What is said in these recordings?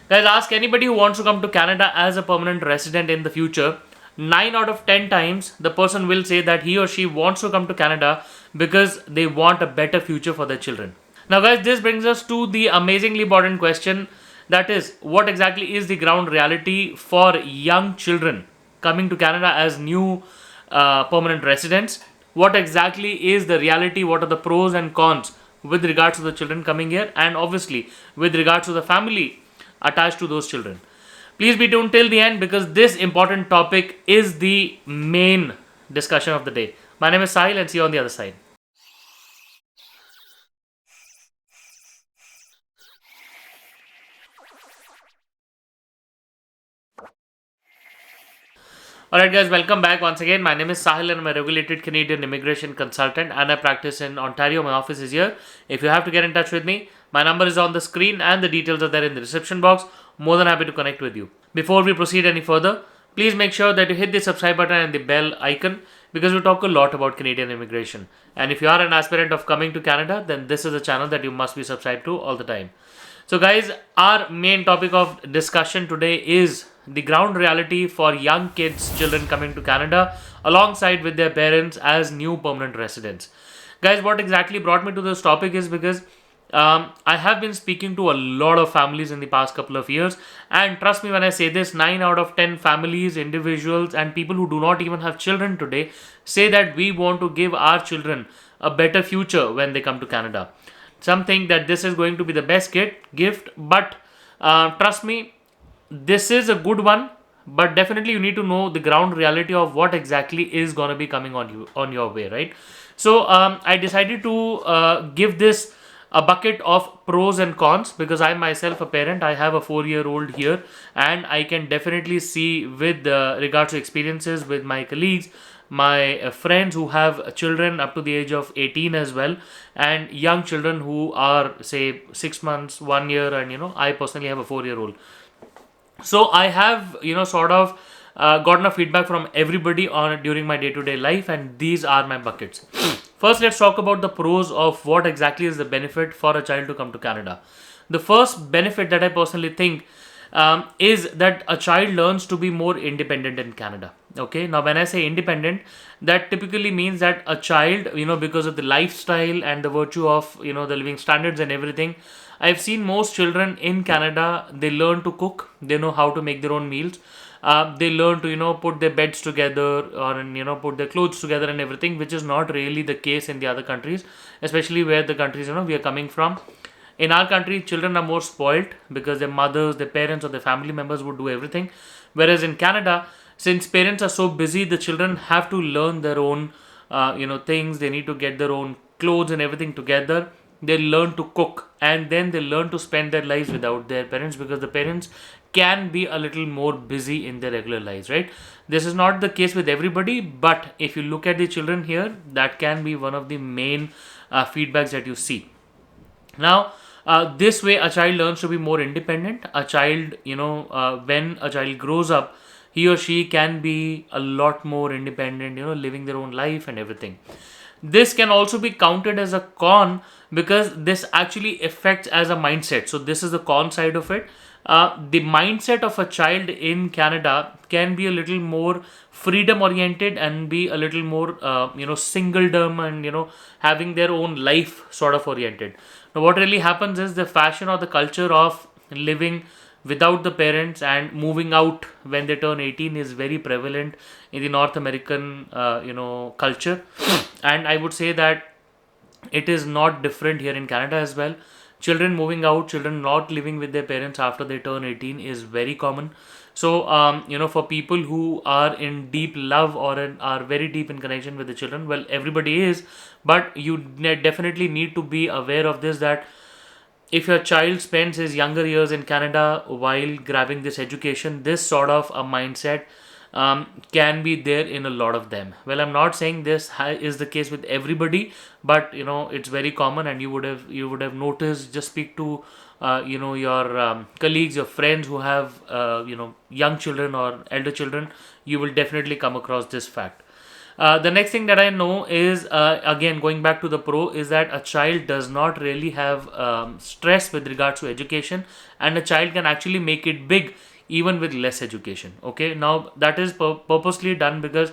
Guys, ask anybody who wants to come to Canada as a permanent resident in the future. 9 out of 10 times, the person will say that he or she wants to come to Canada because they want a better future for their children. Now, guys, this brings us to the amazingly important question, that is, what exactly is the ground reality for young children coming to Canada as new permanent residents? What exactly is the reality? What are the pros and cons with regards to the children coming here, and obviously with regards to the family attached to those children? Please be tuned till the end because this important topic is the main discussion of the day. My name is Sahil and see you on the other side. Alright, guys, welcome back once again. My name is Sahil and I'm a regulated Canadian immigration consultant and I practice in Ontario. My office is here. If you have to get in touch with me, my number is on the screen and the details are there in the reception box. More than happy to connect with you. Before we proceed any further, please make sure that you hit the subscribe button and the bell icon because we talk a lot about Canadian immigration. And if you are an aspirant of coming to Canada, then this is a channel that you must be subscribed to all the time. So, guys, our main topic of discussion today is the ground reality for young kids, children coming to Canada alongside with their parents as new permanent residents. Guys, what exactly brought me to this topic is because I have been speaking to a lot of families in the past couple of years, and trust me when I say this, 9 out of 10 families, individuals, and people who do not even have children today say that we want to give our children a better future when they come to Canada. Some think that this is going to be the best gift, but trust me, this is a good one. But definitely, you need to know the ground reality of what exactly is gonna be coming on you on your way, right? So I decided to give this a bucket of pros and cons because I myself a parent. I have a 4-year-old here, and I can definitely see with regards to experiences with my colleagues, my friends who have children up to the age of 18 as well, and young children who are say 6 months, 1 year, and I personally have a 4-year-old. So I have sort of gotten a feedback from everybody on during my day-to-day life, and these are my buckets. First, let's talk about the pros of what exactly is the benefit for a child to come to Canada. The first benefit that I personally think is that a child learns to be more independent in Canada. Okay, now when I say independent, that typically means that a child, because of the lifestyle and the virtue of the living standards and everything, I've seen most children in Canada, they learn to cook, they know how to make their own meals. They learn to put their beds together, or put their clothes together and everything, which is not really the case in the other countries, especially where the countries we are coming from. In our country, children are more spoiled because their mothers, their parents, or their family members would do everything. Whereas in Canada, since parents are so busy, the children have to learn their own, things. They need to get their own clothes and everything together. They learn to cook, and then they learn to spend their lives without their parents because the parents can be a little more busy in their regular lives, right? This is not the case with everybody, but if you look at the children here, that can be one of the main feedbacks that you see. Now, this way, a child learns to be more independent. A child, when a child grows up, he or she can be a lot more independent, living their own life and everything. This can also be counted as a con because this actually affects as a mindset. So, this is the con side of it. The mindset of a child in Canada can be a little more freedom oriented and be a little more, singledom and, having their own life sort of oriented. Now, what really happens is the fashion or the culture of living without the parents and moving out when they turn 18 is very prevalent in the North American, culture. And I would say that it is not different here in Canada as well. Children moving out, children not living with their parents after they turn 18 is very common. So, for people who are in deep love or are very deep in connection with the children, well, everybody is, but you definitely need to be aware of this, that if your child spends his younger years in Canada while grabbing this education, this sort of a mindset can be there in a lot of them. Well, I'm not saying this is the case with everybody, but it's very common, and you would have noticed. Just speak to your colleagues, your friends who have young children or elder children. You will definitely come across this fact. The next thing that I know is, again, going back to the pro, is that a child does not really have stress with regards to education, and a child can actually make it big even with less education. Okay, now that is purposely done because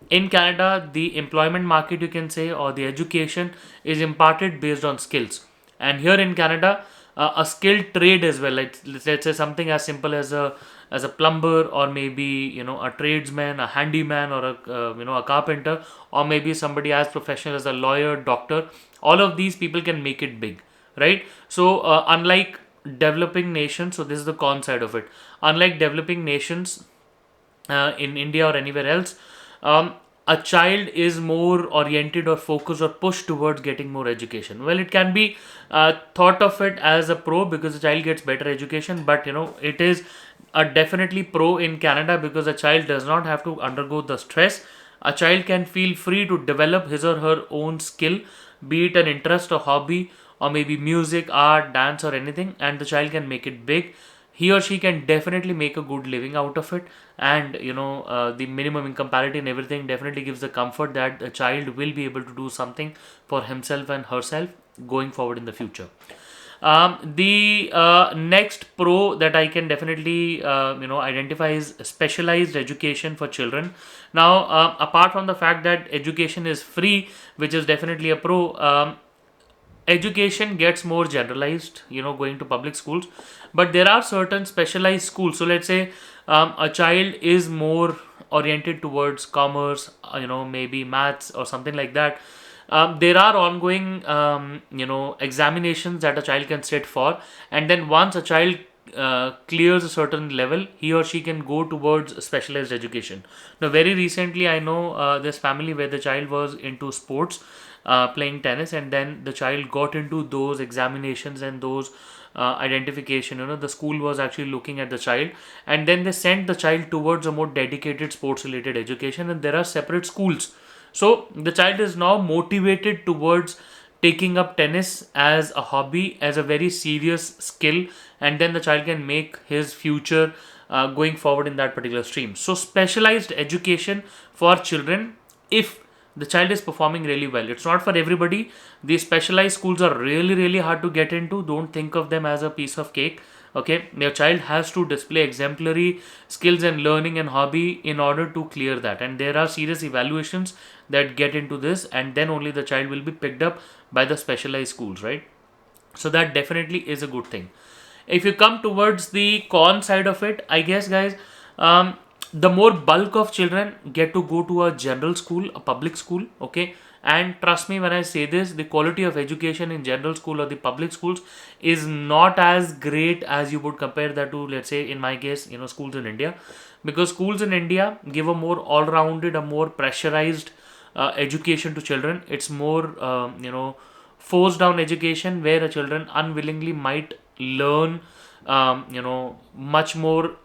in Canada, the employment market, you can say, or the education is imparted based on skills. And here in Canada, a skilled trade as well. Like, let's say something as simple as a plumber, or maybe a tradesman, a handyman, or a carpenter, or maybe somebody as professional as a lawyer, doctor. All of these people can make it big, right? So unlike developing nations, so this is the con side of it. Unlike developing nations, in India or anywhere else, a child is more oriented or focused or pushed towards getting more education. Well, it can be thought of it as a pro because the child gets better education, but it is a definitely pro in Canada because a child does not have to undergo the stress. A child can feel free to develop his or her own skill, be it an interest or hobby, or maybe music, art, dance, or anything, and the child can make it big. He or she can definitely make a good living out of it, and the minimum income parity and everything definitely gives the comfort that a child will be able to do something for himself and herself going forward in the future. The next pro that I can definitely identify is specialized education for children. Now, apart from the fact that education is free, which is definitely a pro, education gets more generalized, going to public schools, but there are certain specialized schools. So let's say a child is more oriented towards commerce, maybe maths or something like that. There are ongoing examinations that a child can sit for, and then once a child clears a certain level, he or she can go towards specialized education. Now, very recently, I know this family where the child was into sports, playing tennis, and then the child got into those examinations and those identification. The school was actually looking at the child, and then they sent the child towards a more dedicated sports related education, and there are separate schools. So the child is now motivated towards taking up tennis as a hobby, as a very serious skill, and then the child can make his future going forward in that particular stream. So, specialized education for children, if the child is performing really well, it's not for everybody. These specialized schools are really, really hard to get into. Don't think of them as a piece of cake. Okay, your child has to display exemplary skills and learning and hobby in order to clear that, and there are serious evaluations that get into this, and then only the child will be picked up by the specialized schools, right? So that definitely is a good thing. If you come towards the con side of it, I guess, guys, the more bulk of children get to go to a general school, a public school, okay? And trust me when I say this, the quality of education in general school or the public schools is not as great as you would compare that to, let's say, in my case, schools in India. Because schools in India give a more all-rounded, a more pressurized education to children. It's more, forced down education where a children unwillingly might learn much more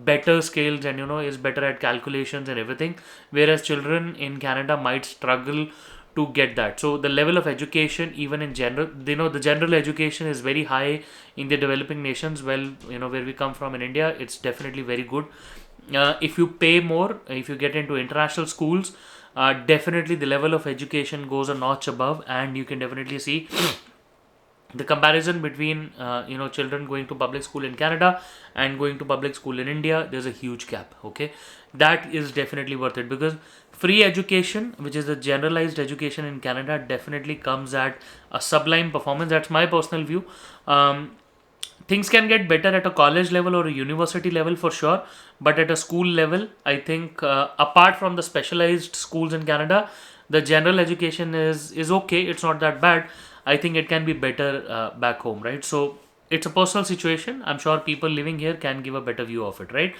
better skills, and is better at calculations and everything, whereas children in Canada might struggle to get that. So the level of education, even in general, the general education is very high in the developing nations. Well, where we come from in India, it's definitely very good. If you pay more, if you get into international schools, definitely the level of education goes a notch above, and you can definitely see the comparison between children going to public school in Canada and going to public school in India. There's a huge gap. Okay, that is definitely worth it because free education, which is the generalized education in Canada, definitely comes at a sublime performance. That's my personal view. Things can get better at a college level or a university level for sure, but at a school level, I think apart from the specialized schools in Canada, the general education is okay. It's not that bad. I think it can be better back home, right? So it's a personal situation. I'm sure people living here can give a better view of it, right?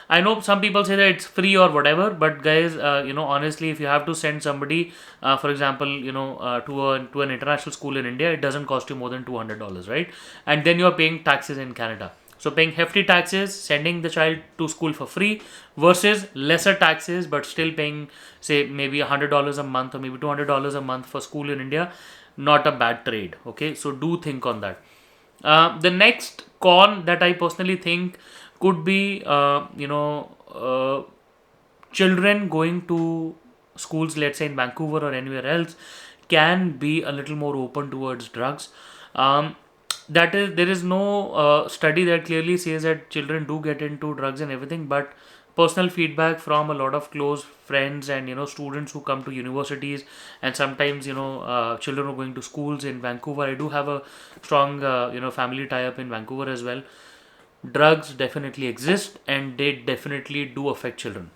I know some people say that it's free or whatever, but guys, honestly, if you have to send somebody, for example, to an international school in India, it doesn't cost you more than $200, right? And then you're paying taxes in Canada. So paying hefty taxes, sending the child to school for free versus lesser taxes, but still paying, say, maybe $100 a month or maybe $200 a month for school in India, not a bad trade. Okay, so do think on that. The next con that I personally think could be, children going to schools, let's say in Vancouver or anywhere else, can be a little more open towards drugs. Um, that is, there is no study that clearly says that children do get into drugs and everything, but personal feedback from a lot of close friends and students who come to universities, and sometimes children who are going to schools in Vancouver. I do have a strong family tie up in Vancouver as well. Drugs definitely exist and they definitely do affect children.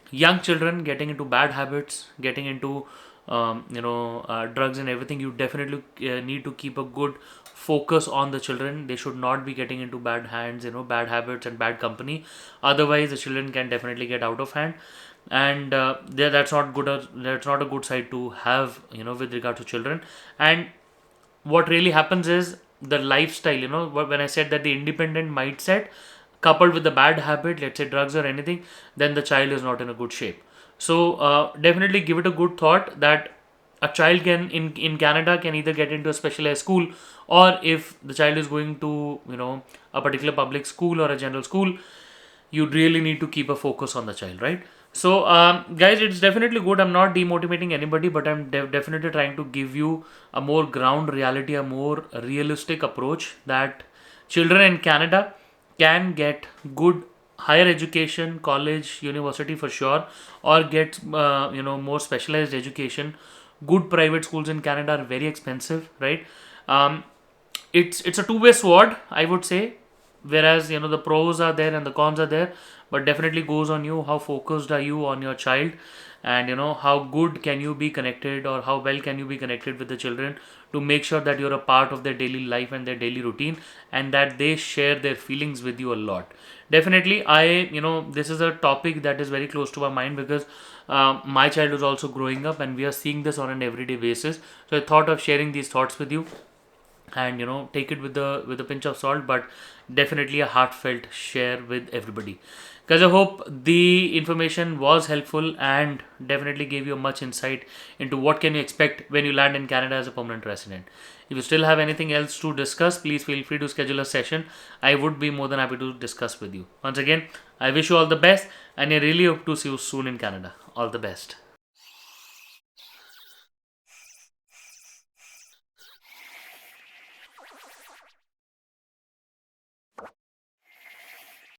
Young children getting into bad habits, getting into drugs and everything, you definitely need to keep a good focus on the children. They should not be getting into bad hands, bad habits and bad company. Otherwise, the children can definitely get out of hand, and that's not good. That's not a good side to have, with regard to children. And what really happens is the lifestyle, when I said that the independent mindset coupled with the bad habit, let's say drugs or anything, then the child is not in a good shape. So definitely give it a good thought that a child can in Canada can either get into a specialized school, or if the child is going to a particular public school or a general school, you really need to keep a focus on the child, right? So guys, it's definitely good. I'm not demotivating anybody, but I'm definitely trying to give you a more ground reality, a more realistic approach that children in Canada can get good higher education, college, university for sure, or get more specialized education. Good private schools in Canada are very expensive, right? um, it's a two-way sword, I would say. Whereas the pros are there and the cons are there, but definitely goes on you how focused are you on your child, and how good can you be connected, or how well can you be connected with the children to make sure that you're a part of their daily life and their daily routine, and that they share their feelings with you a lot. Definitely, this is a topic that is very close to our mind, because my child is also growing up and we are seeing this on an everyday basis. So I thought of sharing these thoughts with you, and take it with a pinch of salt, but definitely a heartfelt share with everybody. Because I hope the information was helpful and definitely gave you much insight into what can you expect when you land in Canada as a permanent resident. If you still have anything else to discuss, please feel free to schedule a session. I would be more than happy to discuss with you. Once again, I wish you all the best, and I really hope to see you soon in Canada. All the best.